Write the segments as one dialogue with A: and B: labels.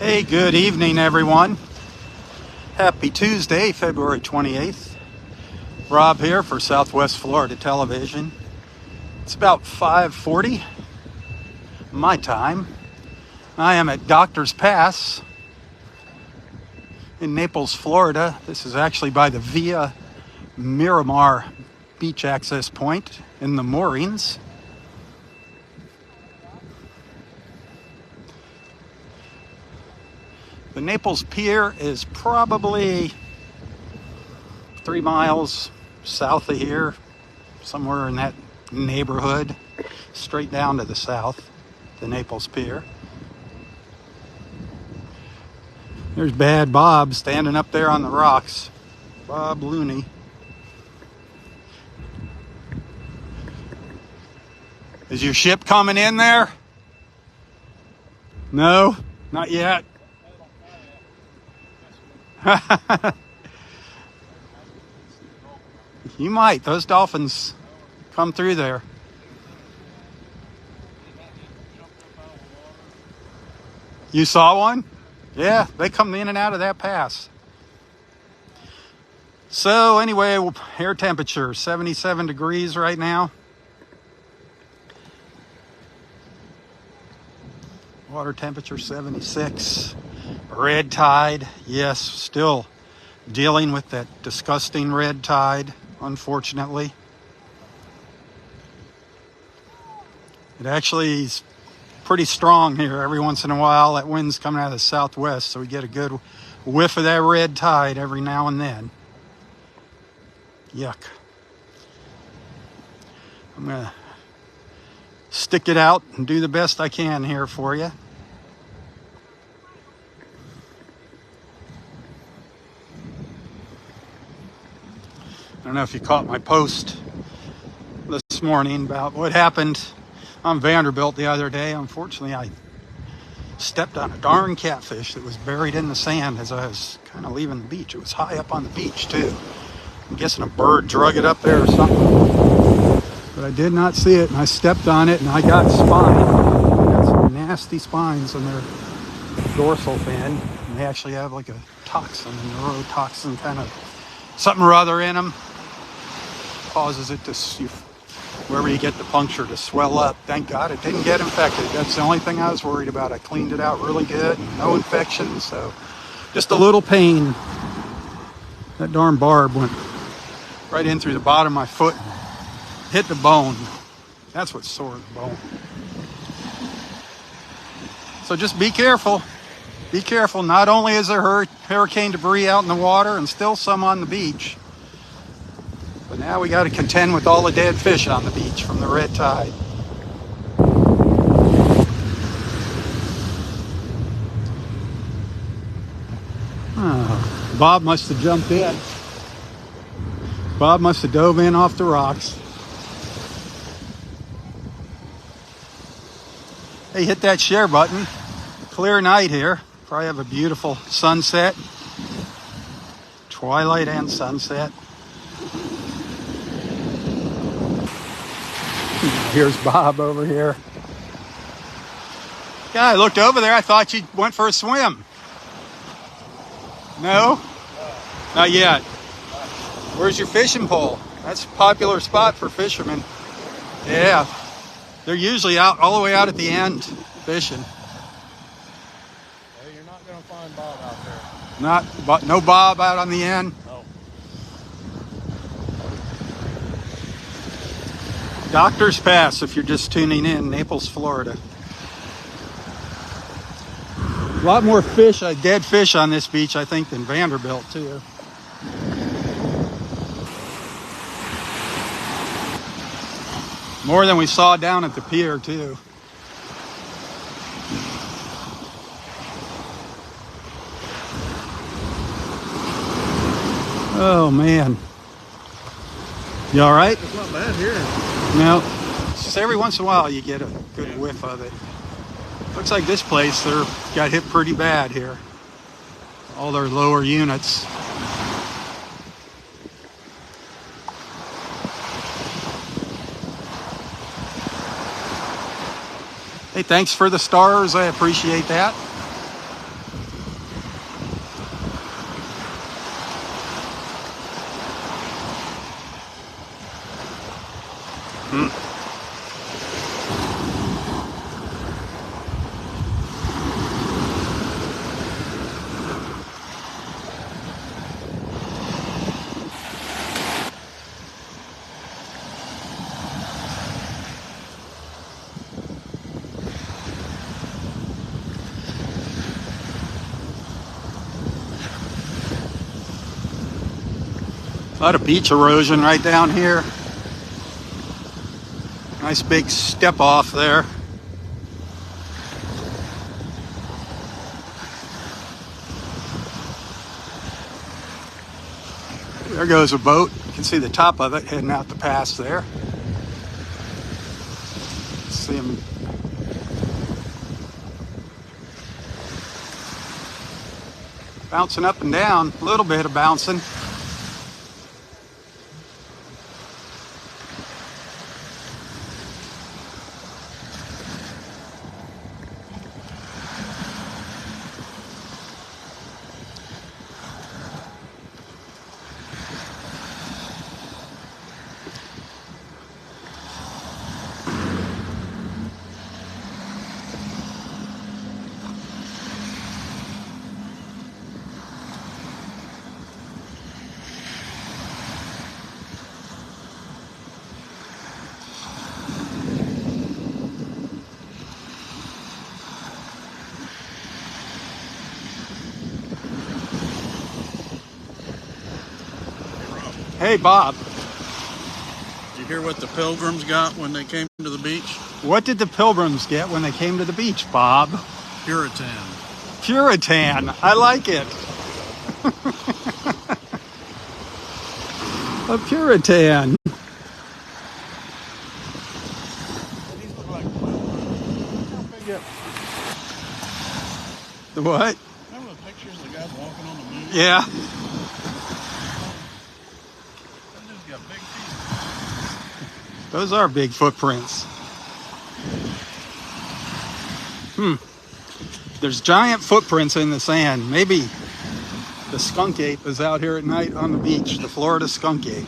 A: Hey, good evening, everyone. Happy Tuesday, February 28th. Rob here for Southwest Florida Television. It's about 5:40 my time. I am at Doctor's Pass in Naples, Florida. This is actually by the Via Miramar beach access point in the moorings. The Naples Pier is probably 3 miles south of here, somewhere in that neighborhood, straight down to the south, the Naples Pier. There's Bad Bob standing up there on the rocks. Bob Looney. Is your ship coming in there? No, not yet. You might. Those dolphins come through there. You saw one? Yeah, they come in and out of that pass. So anyway, air temperature 77 degrees right now. Water temperature 76. Red tide, yes, still dealing with that disgusting red tide, unfortunately. It actually is pretty strong here every once in a while. That wind's coming out of the southwest, so we get a good whiff of that red tide every now and then. Yuck. I'm going to stick it out and do the best I can here for you. I don't know if you caught my post this morning about what happened on Vanderbilt the other day. Unfortunately, I stepped on a darn catfish that was buried in the sand as I was kind of leaving the beach. It was high up on the beach, too. I'm guessing a bird drug it up there or something. But I did not see it, and I stepped on it, and I got spine. I got some nasty spines on their dorsal fin. And they actually have like a toxin, a neurotoxin kind of something or other in them. Causes it to, wherever you get the puncture, to swell up. Thank God it didn't get infected. That's the only thing I was worried about. I cleaned it out really good. No infection, so just a little pain. That darn barb went right in through the bottom of my foot and hit the bone. That's what sore the bone. So just be careful. Be careful. Not only is there hurricane debris out in the water and still some on the beach, but now we got to contend with all the dead fish on the beach from the red tide. Oh, Bob must have jumped in. Bob must have dove in off the rocks. Hey, hit that share button. Clear night here. Probably have a beautiful sunset. Twilight and sunset. Here's Bob over here. Yeah, I looked over there. I thought you went for a swim. No? Not yet. Where's your fishing pole? That's a popular spot for fishermen. Yeah. They're usually out all the way out at the end fishing.
B: Well, you're not going to find Bob out there.
A: No Bob out on the end.
B: No.
A: Doctor's Pass, if you're just tuning in, Naples, Florida. A lot more fish, dead fish on this beach, I think, than Vanderbilt, too. More than we saw down at the pier, too. Oh, man. You all right?
B: It's not bad here.
A: No. It's just every once in a while you get a good whiff of it. Looks like this place, they're got hit pretty bad here. All their lower units. Hey, thanks for the stars. I appreciate that. lot of beach erosion right down here. Nice big step off there. There goes a boat. You can see the top of it heading out the pass there. See them. Bouncing up and down, a little bit of bouncing. Hey, Bob.
B: Did you hear what the pilgrims got when they came to the beach?
A: What did the pilgrims get when they came to the beach, Bob?
B: Puritan.
A: Puritan. I like it. A Puritan.
B: These look like how big up.
A: The what?
B: Remember the pictures of the guys walking on the moon?
A: Yeah.
B: That dude's got big feet.
A: Those are big footprints. There's giant footprints in the sand. Maybe the skunk ape is out here at night on the beach, the Florida skunk ape.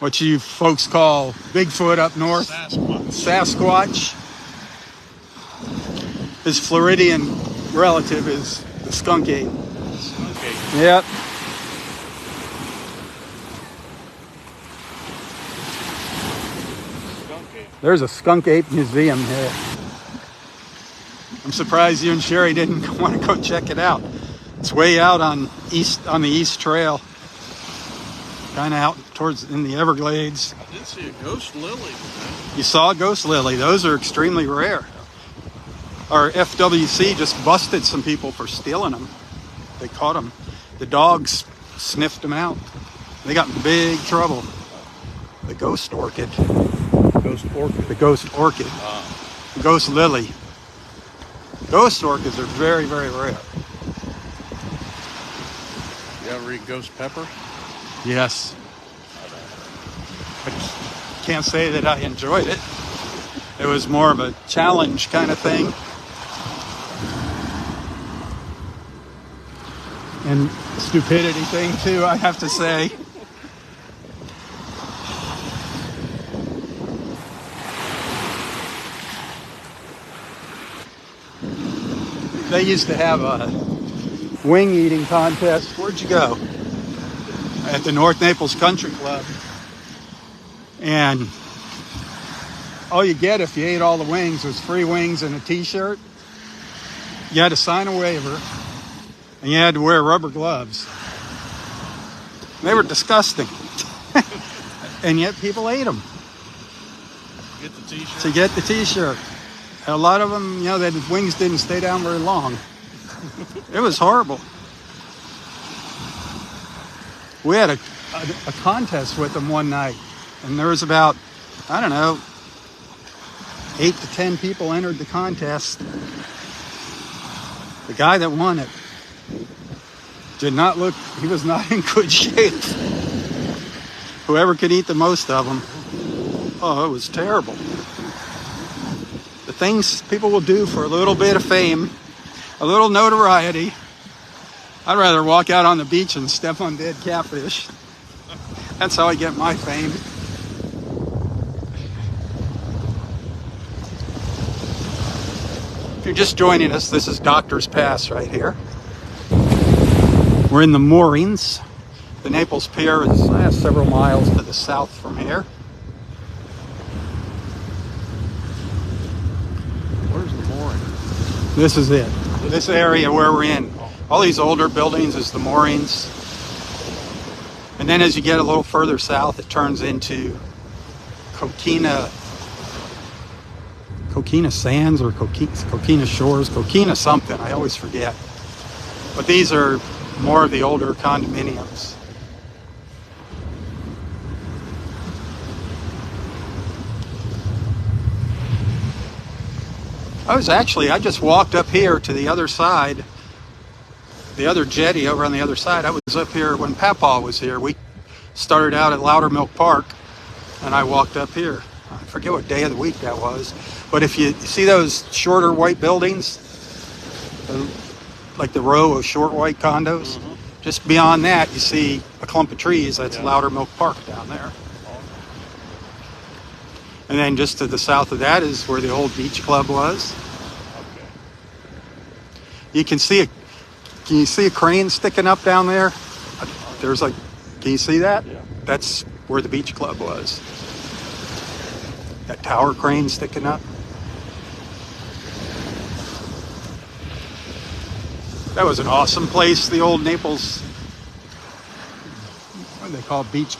A: What you folks call Bigfoot up north. Sasquatch. His Floridian relative is the skunk ape.
B: Skunk ape.
A: Yep.
B: Skunk ape.
A: There's a skunk ape museum here. I'm surprised you and Sherry didn't want to go check it out. It's way out on the East Trail, kind of out towards in the Everglades.
B: I did see a ghost lily.
A: You saw a ghost lily. Those are extremely rare. Our FWC just busted some people for stealing them. They caught them. The dogs sniffed them out. They got in big trouble. The ghost orchid.
B: Ghost orchid.
A: The ghost orchid. The ghost lily. Ghost orchids are very, very rare.
B: You ever read Ghost Pepper?
A: Yes. I can't say that I enjoyed it. It was more of a challenge kind of thing. And stupidity thing too, I have to say. They used to have a wing eating contest. Where'd you go? At the North Naples Country Club. And all you get if you ate all the wings was free wings and a t-shirt. You had to sign a waiver. And you had to wear rubber gloves. They were disgusting. And yet people ate them.
B: Get the t-shirt.
A: To get the t-shirt. A lot of them, you know, the wings didn't stay down very long. It was horrible. We had a contest with them one night. And there was about, I don't know, 8 to 10 people entered the contest. The guy that won it did not look, he was not in good shape. Whoever could eat the most of them. Oh, it was terrible. The things people will do for a little bit of fame, a little notoriety. I'd rather walk out on the beach and step on dead catfish. That's how I get my fame. If you're just joining us, this is Doctor's Pass right here. We're in the moorings. The Naples Pier is several miles to the south from here.
B: Where's the mooring?
A: This is it. This area where we're in. All these older buildings is the moorings. And then as you get a little further south, it turns into Coquina Sands or Coquina Shores, Coquina something. I always forget. But these are more of the older condominiums. I just walked up here to the other side, the other jetty over on the other side. I was up here when Papa was here. We started out at Loudermilk Park, and I walked up here. I forget what day of the week that was. But if you see those shorter white buildings, like the row of short white condos, just beyond that you see a clump of trees. That's Loudermilk Park down there. And then just to the south of that is where the old beach club was. You can see a crane sticking up down there? There's like, can you see that?
B: Yeah.
A: That's where the beach club was. That tower crane sticking up. That was an awesome place, the old Naples, what do they call it? Beach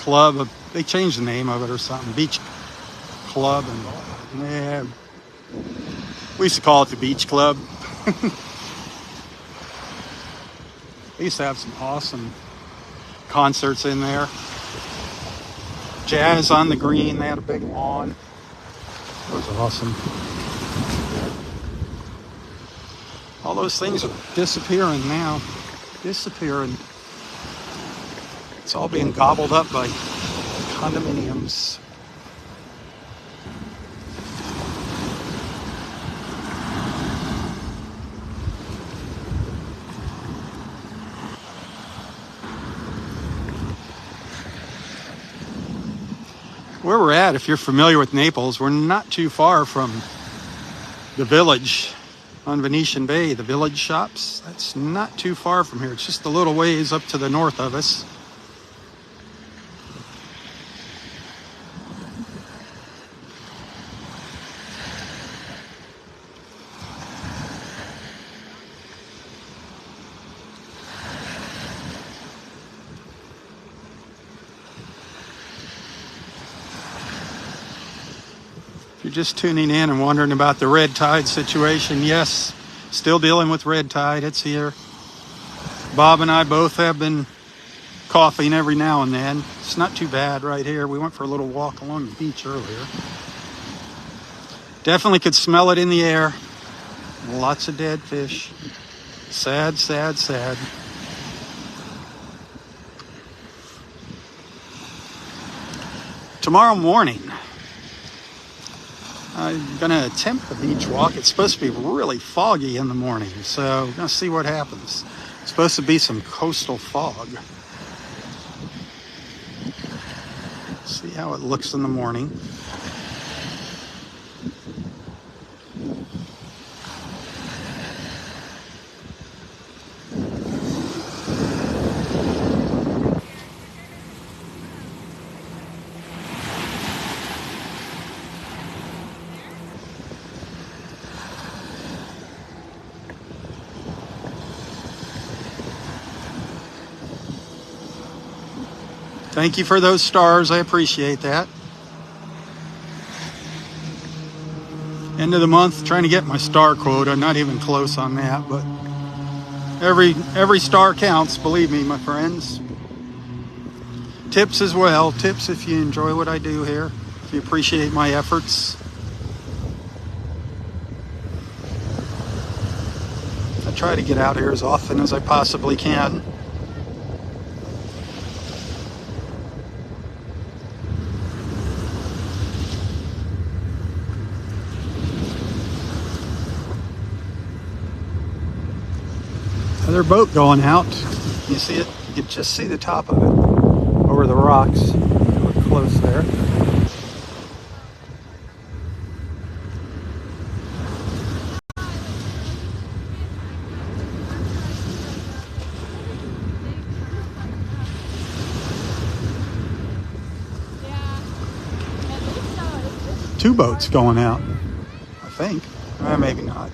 A: Club. They changed the name of it or something. Beach Club. And yeah, we used to call it the Beach Club. They used to have some awesome concerts in there. Jazz on the green. They had a big lawn. It was awesome. All those things are disappearing now. Disappearing. It's all being gobbled up by condominiums. Where we're at, if you're familiar with Naples, we're not too far from the village on Venetian Bay, the village shops. That's not too far from here. It's just a little ways up to the north of us. If you're just tuning in and wondering about the red tide situation, yes, still dealing with red tide. It's here. Bob and I both have been coughing every now and then. It's not too bad right here. We went for a little walk along the beach earlier. Definitely could smell it in the air. Lots of dead fish. Sad, sad, sad. Tomorrow morning, I'm going to attempt the beach walk. It's supposed to be really foggy in the morning, so we're going to see what happens. It's supposed to be some coastal fog. See how it looks in the morning. Thank you for those stars. I appreciate that. End of the month, trying to get my star quota. Not even close on that, but every star counts, believe me, my friends. Tips as well. Tips if you enjoy what I do here, if you appreciate my efforts. I try to get out here as often as I possibly can. Another boat going out. You see it? You can just see the top of it over the rocks. Look close there. Two boats going out, I think. Maybe not.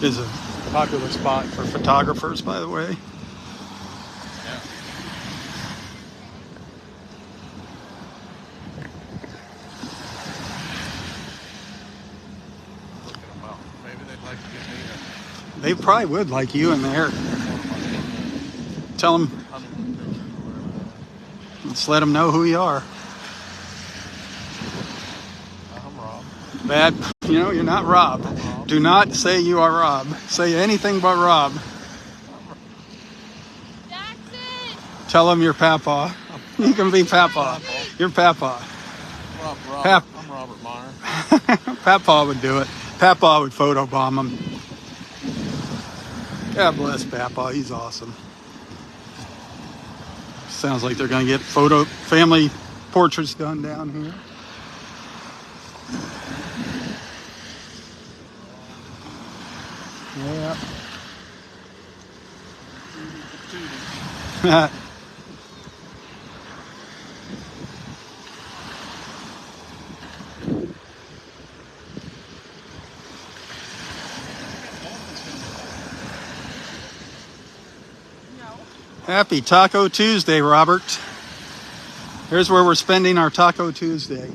A: Is a popular spot for photographers, by the way.
B: Yeah. Look at them out. Maybe they'd like to get me
A: They probably would like you in there. Tell them,
B: honeymoon pictures or whatever.
A: let's let them know who you are.
B: I'm Rob.
A: Bad, you're not Rob.
B: Rob.
A: Do not say you are Rob. Say anything but Rob.
C: Jackson!
A: Tell them you're Papa. You can be Papa. You're Papa.
B: Rob.
A: Pap-
B: I'm Robert Meyer.
A: Papa would do it. Papa would photobomb him. God bless Papa. He's awesome. Sounds like they're going to get family portraits done down here. Yeah. Happy Taco Tuesday, Robert. Here's where we're spending our Taco Tuesday.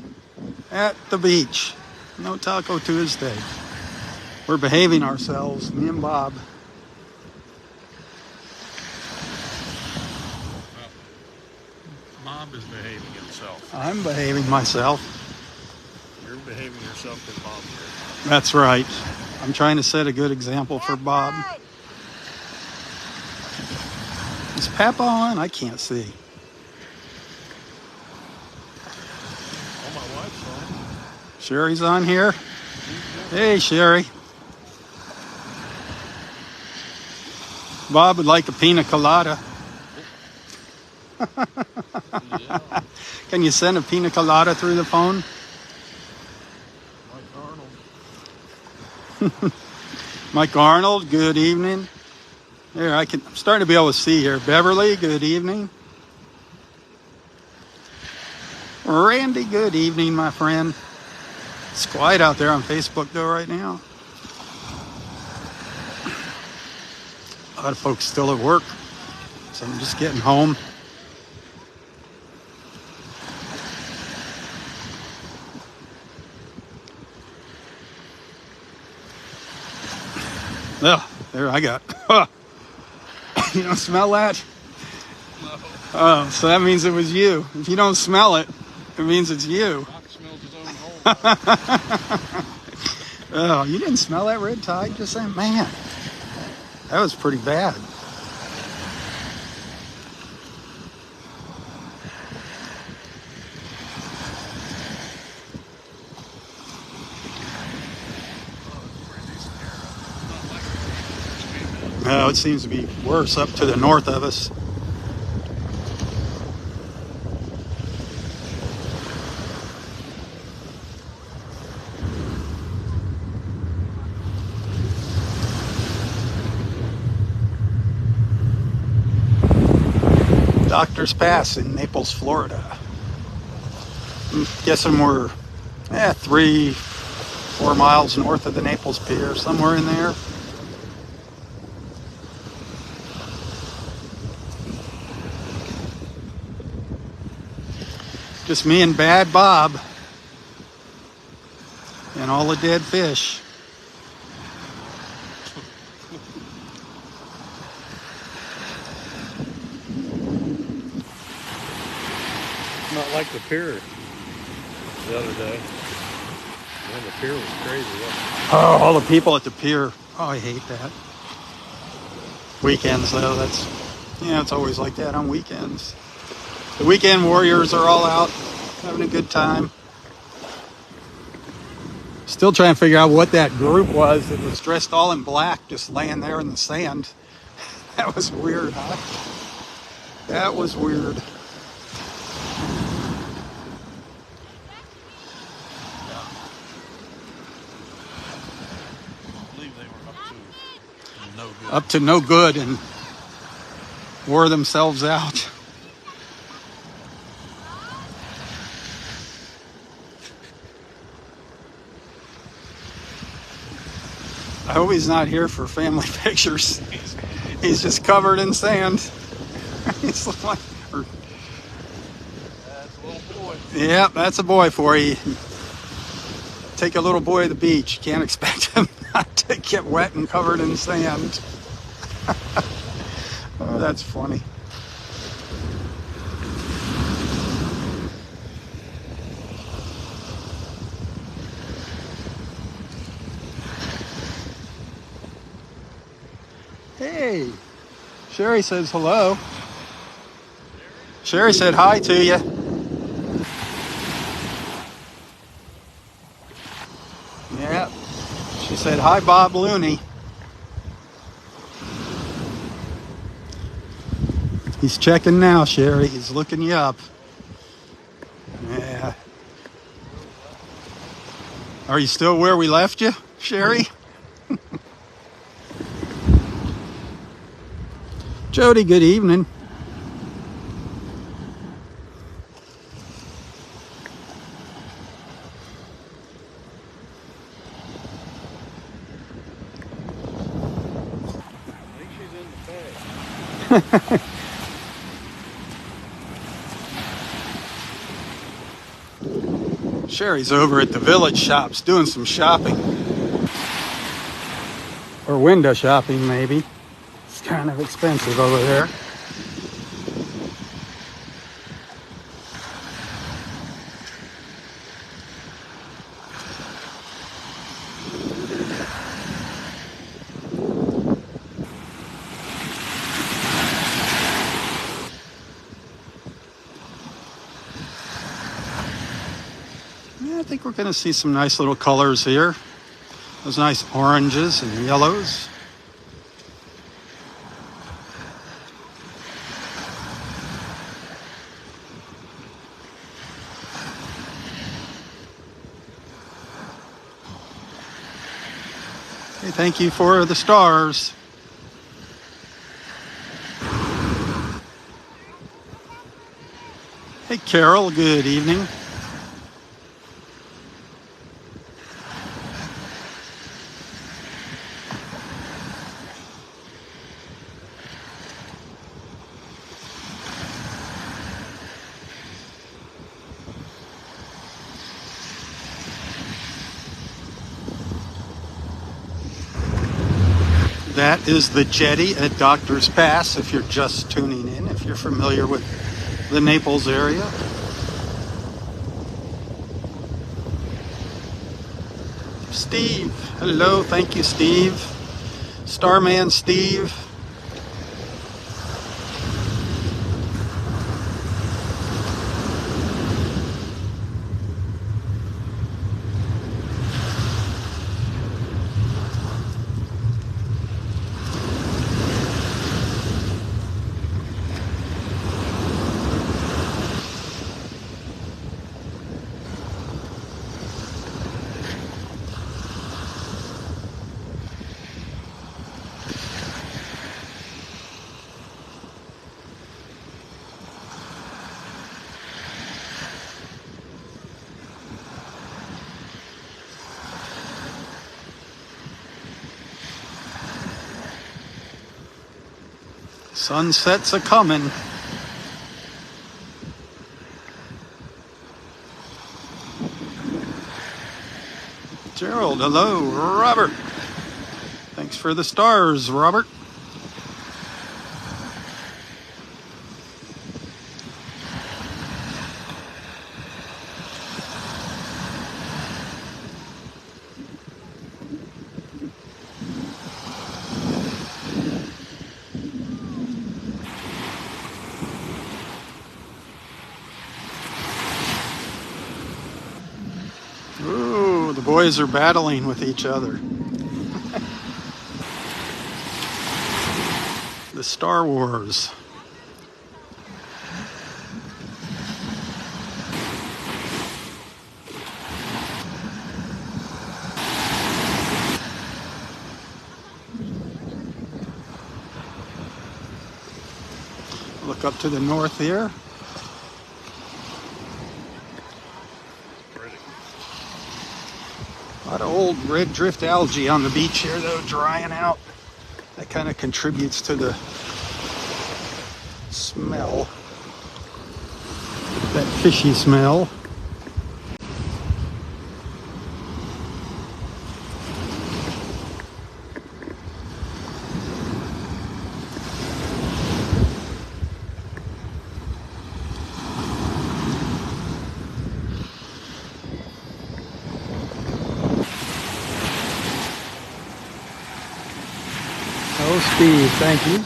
A: At the beach. No Taco Tuesday. We're behaving ourselves, me and Bob.
B: Bob is behaving himself.
A: I'm behaving myself.
B: You're behaving yourself because Bob's here.
A: That's right. I'm trying to set a good example for Bob. Is Papa on? I can't see.
B: Oh, my wife's on.
A: Sherry's on here. Hey, Sherry. Bob would like a pina colada.
B: Yeah.
A: Can you send a pina colada through the phone?
B: Mike Arnold.
A: Mike Arnold, good evening. There, I'm starting to be able to see here. Beverly, good evening. Randy, good evening, my friend. It's quiet out there on Facebook though right now. A lot of folks still at work, so I'm just getting home. Oh, there I got. You don't smell that?
B: No.
A: Oh, so that means it was you. If you don't smell it, it means it's you.
B: Doc smells his own hole.
A: Oh, you didn't smell that red tide? Just saying, man, that was pretty bad. No, it seems to be worse up to the north of us. Doctor's Pass in Naples, Florida. I'm guessing we're 3-4 miles north of the Naples Pier, somewhere in there. Just me and Bad Bob and all the dead fish.
B: Not like the pier the other day. Man, the pier was crazy.
A: Oh, all the people at the pier. Oh, I hate that. Weekends, though, it's always like that on weekends. The weekend warriors are all out, having a good time. Still trying to figure out what that group was that was dressed all in black, just laying there in the sand. That was weird, huh? That was weird.
B: I believe they were up to no good.
A: Up to no good and wore themselves out. I hope he's not here for family pictures. He's just covered in sand. He's like,
B: That's a little boy.
A: yeah, that's a boy for you. Take a little boy to the beach. You can't expect him not to get wet and covered in sand. Oh, that's funny. Hey, Sherry says hello. Sherry said hi to you. Yeah, she said hi, Bob Looney. He's checking now, Sherry. He's looking you up. Yeah. Are you still where we left you, Sherry? Jody, good evening.
B: I think she's in the bag.
A: Sherry's over at the village shops doing some shopping. Or window shopping, maybe. It's kind of expensive over there. Yeah, I think we're going to see some nice little colors here. Those nice oranges and yellows. Hey, thank you for the stars. Hey, Carol, good evening. That is the jetty at Doctor's Pass, if you're just tuning in, if you're familiar with the Naples area. Steve, hello, thank you, Steve. Starman Steve. Sunset's a comin'. Gerald, hello. Robert. Thanks for the stars, Robert. Ooh, the boys are battling with each other. The Star Wars. Look up to the north here. lot of old red drift algae on the beach here, though, drying out. That kind of contributes to the smell, that fishy smell. Oh, Steve, thank you.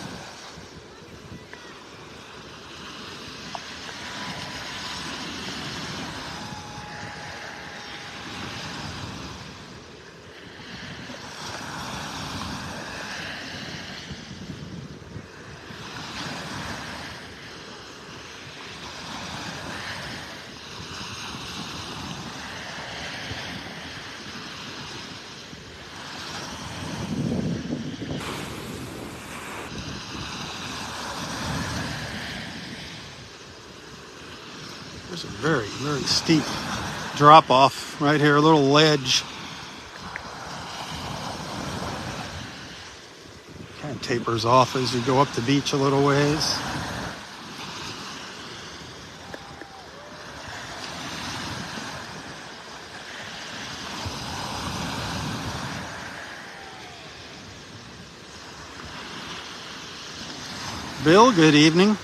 A: There's a very, very steep drop off right here, a little ledge. Kind of tapers off as you go up the beach a little ways. Bill, good evening.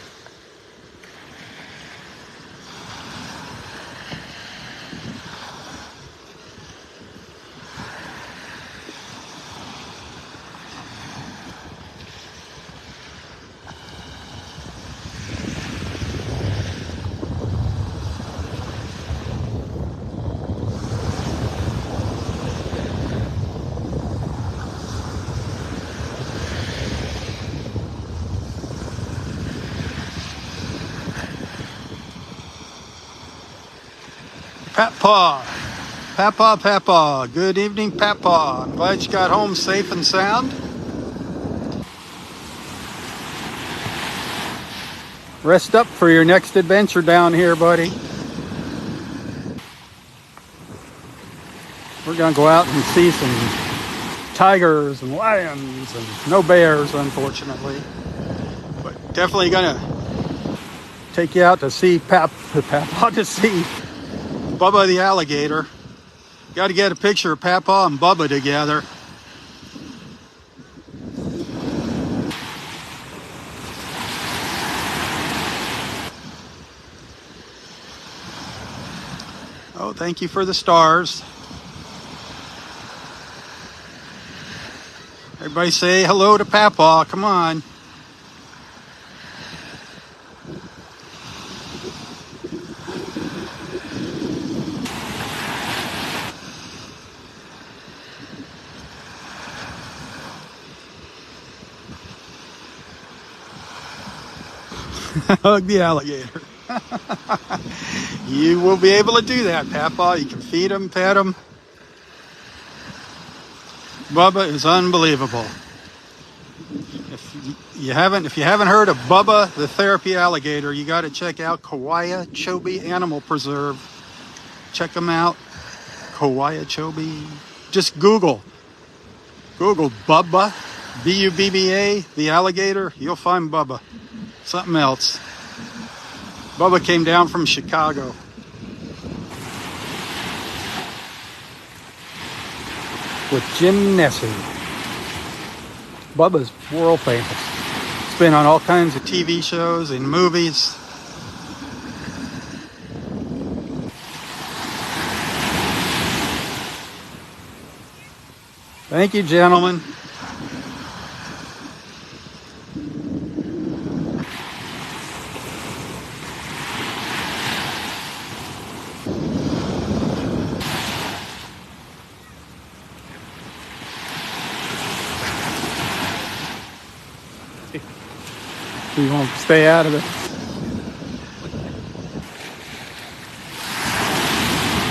A: Papa, good evening, Papa. I'm glad you got home safe and sound. Rest up for your next adventure down here, buddy. We're gonna go out and see some tigers and lions and no bears, unfortunately. But definitely gonna take you out to see Papa to see Bubba the alligator. Got to get a picture of Papa and Bubba together. Oh, thank you for the stars. Everybody say hello to Papa. Come on. Hug the alligator. You will be able to do that, Papa. You can feed him, pet him. Bubba is unbelievable. If you haven't heard of Bubba the therapy alligator, you got to check out Kauai Chobe Animal Preserve. Check them out. Kauai Chobe. Just Google Bubba, Bubba, the alligator. You'll find Bubba. Something else. Bubba came down from Chicago. With Jim Nessie. Bubba's world famous. It's been on all kinds of TV shows and movies. Thank you, gentlemen. You won't stay out of it.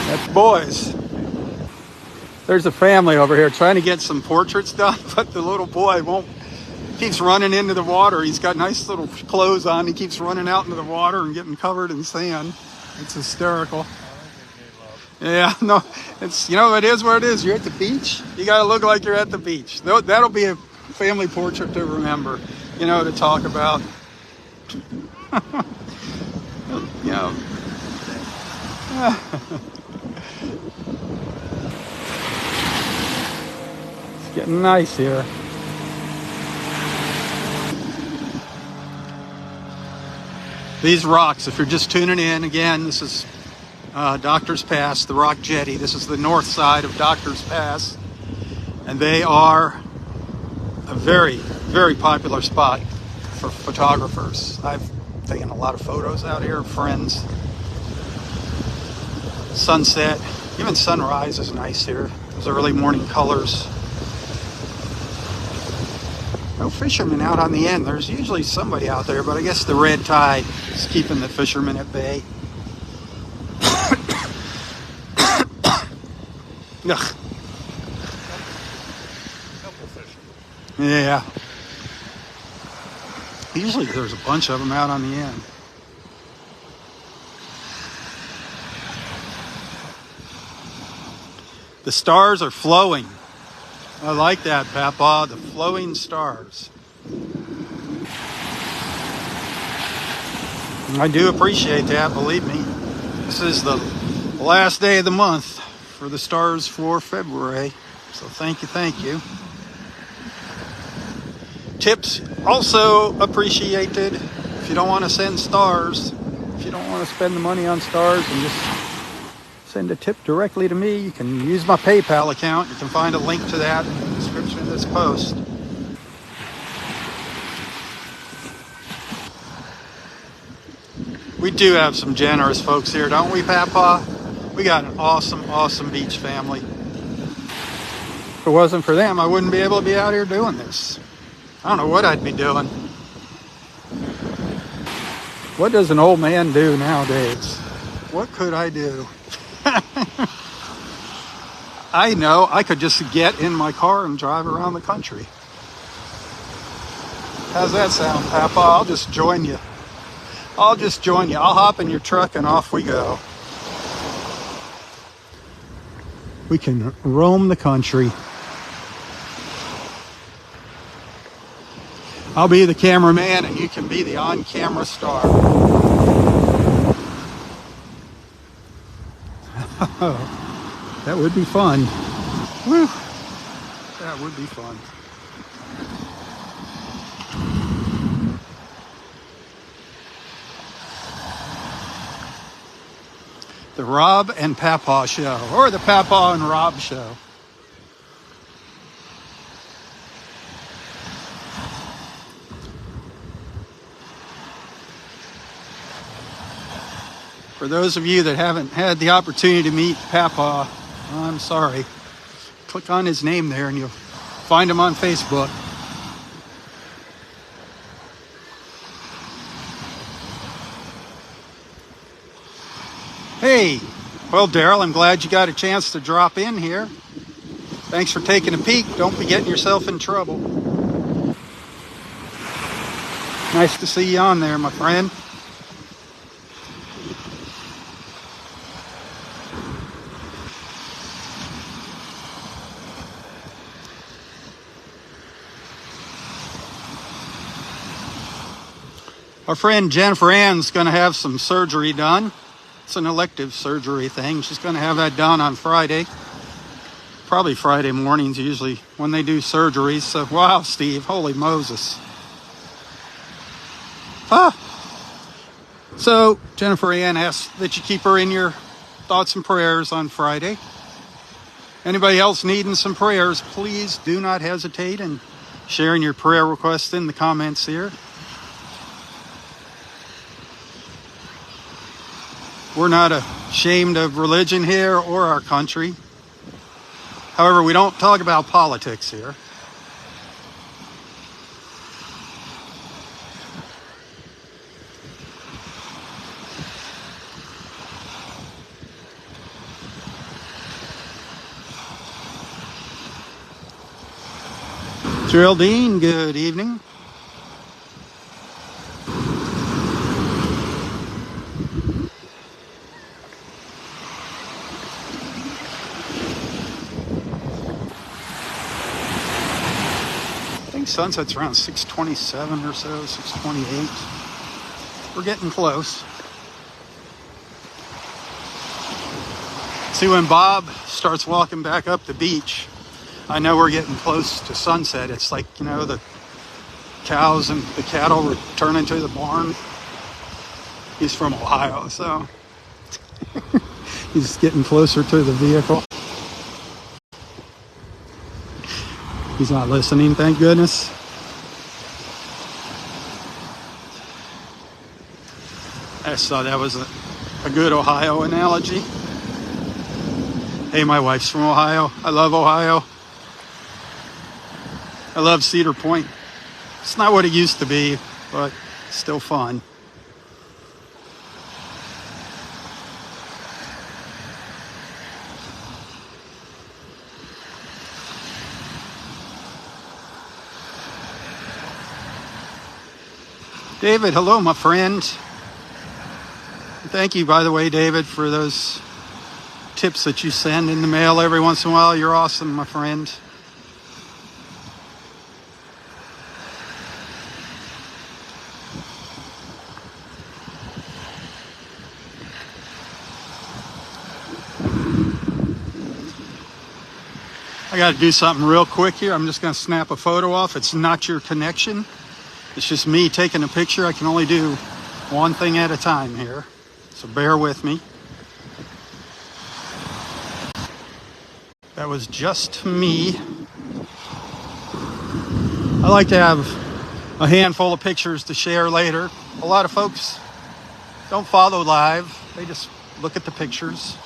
A: That's boys. There's a family over here trying to get some portraits done, but the little boy keeps running into the water. He's got nice little clothes on. He keeps running out into the water and getting covered in sand. It's hysterical. Yeah, no, it's, you know, it is what it is. You're at the beach. You got to look like you're at the beach. That'll be a family portrait to remember, you know, to talk about, you know. It's getting nice here. These rocks, if you're just tuning in, again, this is Doctor's Pass, the Rock Jetty. This is the north side of Doctor's Pass. And they are a very, very popular spot for photographers. I've taken a lot of photos out here of friends. Sunset, even sunrise is nice here. Those early morning colors. No fishermen out on the end. There's usually somebody out there, but I guess the red tide is keeping the fishermen at bay. Ugh. Yeah. Usually there's a bunch of them out on the end. The stars are flowing. I like that, Papa. The flowing stars. I do appreciate that, believe me. This is the last day of the month for the stars for February. So thank you, thank you. Tips also appreciated. If you don't want to send stars, if you don't want to spend the money on stars and just send a tip directly to me, you can use my PayPal account. You can find a link to that in the description of this post. We do have some generous folks here, don't we, Papa? We got an awesome, awesome beach family. If it wasn't for them, I wouldn't be able to be out here doing this. I don't know what I'd be doing. What does an old man do nowadays? What could I do? I know I could just get in my car and drive around the country. How's that sound, Papa? I'll just join you. I'll hop in your truck and off we go. We can roam the country. I'll be the cameraman and you can be the on-camera star. That would be fun. Woo. That would be fun. The Rob and Papa Show, or the Papa and Rob Show. For those of you that haven't had the opportunity to meet Papa, I'm sorry. Click on his name there and you'll find him on Facebook. Hey, well, Daryl, I'm glad you got a chance to drop in here. Thanks for taking a peek. Don't be getting yourself in trouble. Nice to see you on there, my friend. Our friend Jennifer Ann's going to have some surgery done. It's an elective surgery thing. She's going to have that done on Friday. Probably Friday mornings usually when they do surgeries. So, wow, Steve, holy Moses. So Jennifer Ann asks that you keep her in your thoughts and prayers on Friday. Anybody else needing some prayers, please do not hesitate in sharing your prayer requests in the comments here. We're not ashamed of religion here or our country. However, we don't talk about politics here. Geraldine, good evening. think sunset's around 6:27 or so, 6:28. We're getting close. See, when Bob starts walking back up the beach, I know we're getting close to sunset. It's like, you know, the cows and the cattle returning to the barn. He's from Ohio, so he's getting closer to the vehicle. He's not listening, thank goodness. I just thought that was a good Ohio analogy. Hey, my wife's from Ohio. I love Ohio. I love Cedar Point. It's not what it used to be, but still fun. David, hello, my friend. Thank you, by the way, David, for those tips that you send in the mail every once in a while. You're awesome, my friend. I got to do something real quick here. I'm just going to snap a photo off. It's not your connection. It's just me taking a picture. I can only do one thing at a time here, so bear with me. That was just me. I like to have a handful of pictures to share later. A lot of folks don't follow live. They just look at the pictures.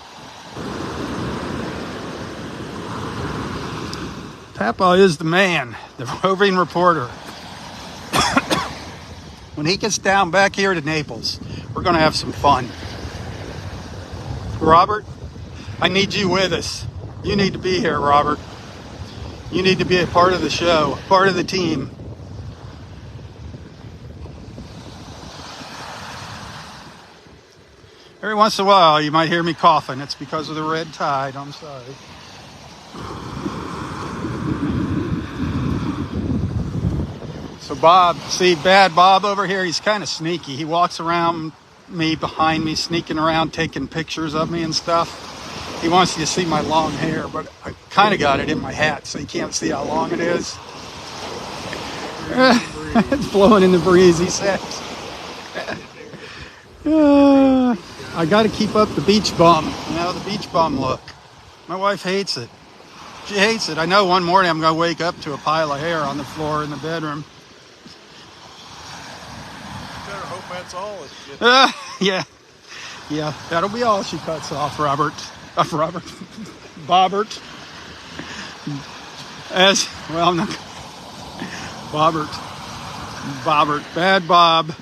A: Papa is the man, the roving reporter. When he gets down back here to Naples, we're going to have some fun. Robert, I need you with us. You need to be here, Robert. You need to be a part of the show, part of the team. Every once in a while, you might hear me coughing. It's because of the red tide. I'm sorry. So Bob, see bad Bob over here, he's kind of sneaky. He walks around me, behind me, sneaking around, taking pictures of me and stuff. He wants you to see my long hair, but I kind of got it in my hat, so you can't see how long it is. It's blowing in the breeze, he says. I got to keep up the beach bum, the beach bum look. My wife hates it. She hates it. I know one morning I'm going to wake up to a pile of hair on the floor in the bedroom.
B: Better hope that's all it gets.
A: Yeah, that'll be all she cuts off, Robert. Bobbert. I'm not. Bobbert. Bad Bob.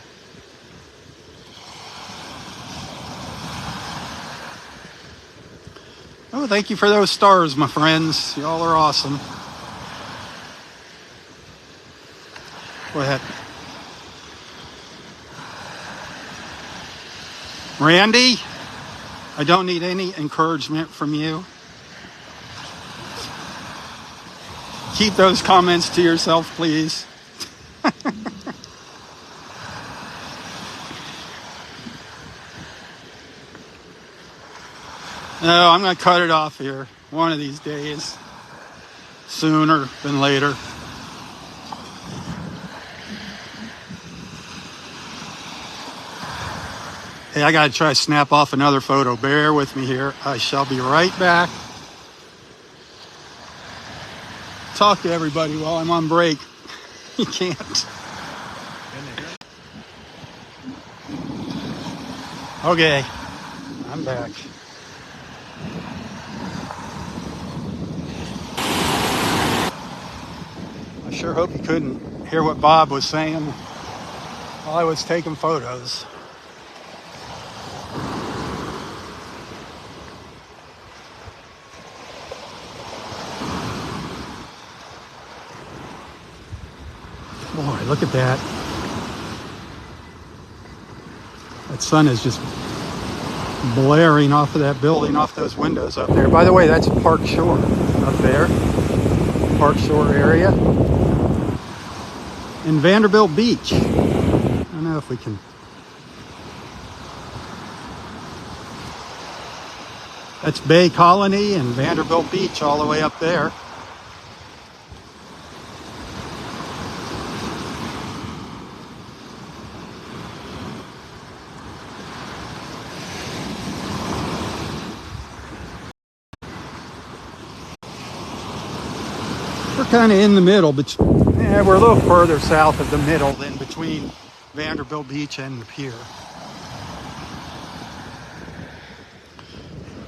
A: Oh, thank you for those stars, my friends. Y'all are awesome. Go ahead. Randy, I don't need any encouragement from you. Keep those comments to yourself, please. No, I'm going to cut it off here one of these days. Sooner than later. Hey, I got to try to snap off another photo. Bear with me here. I shall be right back. Talk to everybody while I'm on break. You can't. Okay, I'm back. I sure hope you couldn't hear what Bob was saying while I was taking photos. Boy, look at that. That sun is just blaring off of that building, off those windows up there. By the way, that's Park Shore up there. Park Shore area. and Vanderbilt Beach. I don't know if we can. That's Bay Colony and Vanderbilt Beach all the way up there. We're kind of in the middle, but yeah, we're a little further south of the middle than between Vanderbilt Beach and the pier.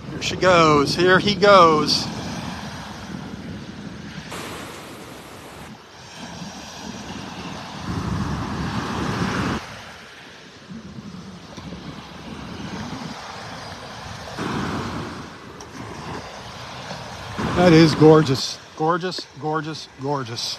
A: Here she goes. Here he goes. That is gorgeous. Gorgeous, gorgeous, gorgeous.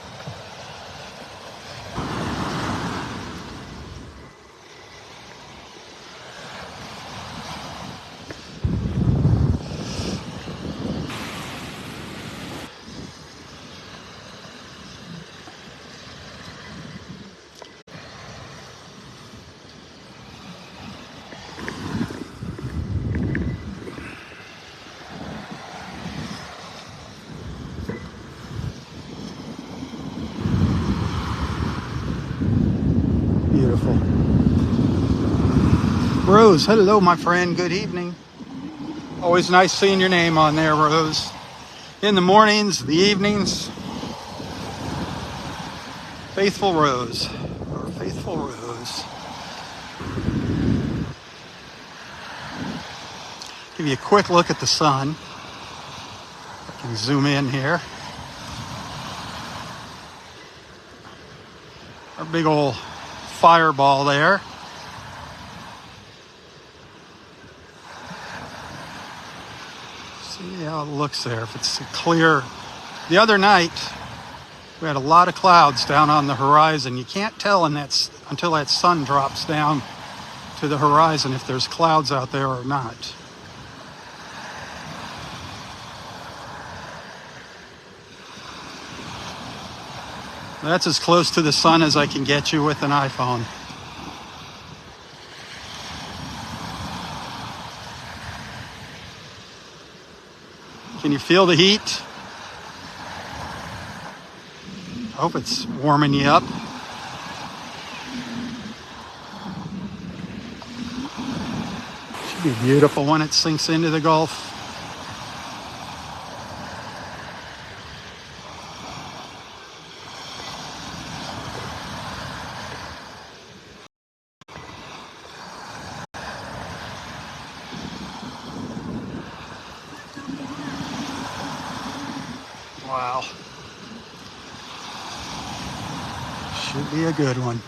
A: Beautiful. Rose, hello, my friend. Good evening. Always nice seeing your name on there, Rose. In the mornings, the evenings. Faithful Rose. Or Faithful Rose. Give you a quick look at the sun. I can zoom in here. Our big old fireball there. See how it looks there. If it's clear. The other night, we had a lot of clouds down on the horizon. You can't tell until that sun drops down to the horizon if there's clouds out there or not. That's as close to the sun as I can get you with an iPhone. Can you feel the heat? I hope it's warming you up. Should be beautiful when it sinks into the Gulf. Wow. Should be a good one.